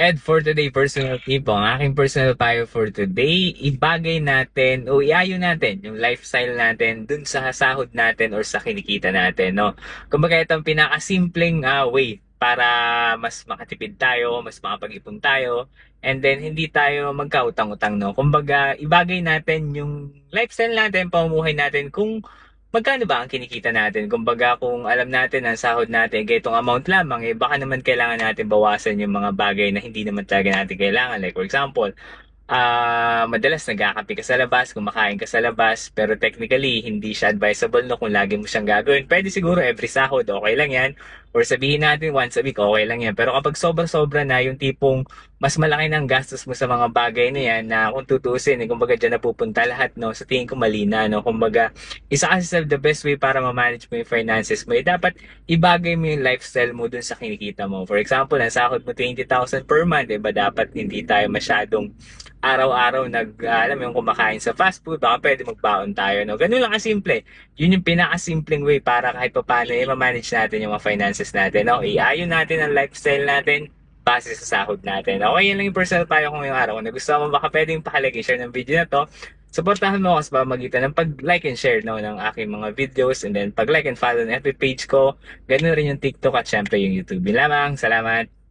And for today, personal tip, ang aking personal payo for today, ibagay natin o iayo natin yung lifestyle natin dun sa sahod natin or sa kinikita natin, no? Kumbaga ito ang pinakasimpleng way para mas makatipid tayo, mas makapag-ipon tayo, and then hindi tayo magkautang-utang, no? Kumbaga, ibagay natin yung lifestyle natin, pamumuhay natin kung magkano ba ang kinikita natin? Kumbaga, kung alam natin ang sahod natin, ganitong amount lamang, eh baka naman kailangan natin bawasan yung mga bagay na hindi naman talaga natin kailangan. Like for example, madalas nagkakape ka sa labas, kumakain ka sa labas, pero technically, hindi siya advisable no kung lagi mo siyang gagawin. Pwede siguro every sahod, okay lang yan. Or sabihin natin once a week, okay lang yan. Pero kapag sobra-sobra na yung tipong mas malaki ng gastos mo sa mga bagay na yan na kung tutusin, eh, kumbaga dyan napupunta lahat, no? Sa tingin ko mali na, no? Kumbaga, isa kasi sa the best way para ma-manage mo yung finances mo, eh, dapat ibagay mo yung lifestyle mo dun sa kinikita mo. For example, ang sahod mo 20,000 per month, diba dapat hindi tayo masyadong araw-araw alam mo yung kumakain sa fast food, baka pwede magbaon tayo, no? Ganun lang kasimple. Yun yung pinakasimpleng way para kahit pa paano i-manage natin yung mga finances natin, no? Iayon natin ang lifestyle natin base sa sahod natin. Okay, yan lang yung personal payo ko ngayong araw. Kung nagustuhan mo, baka pwedeng pakalagay share ng video na to. Supportahan mo ako sa pamagitan ng pag-like and share, no, ng aking mga videos, and then pag-like and follow ng FB page ko. Ganun rin yung TikTok at syempre yung YouTube. Yun lamang. Salamat!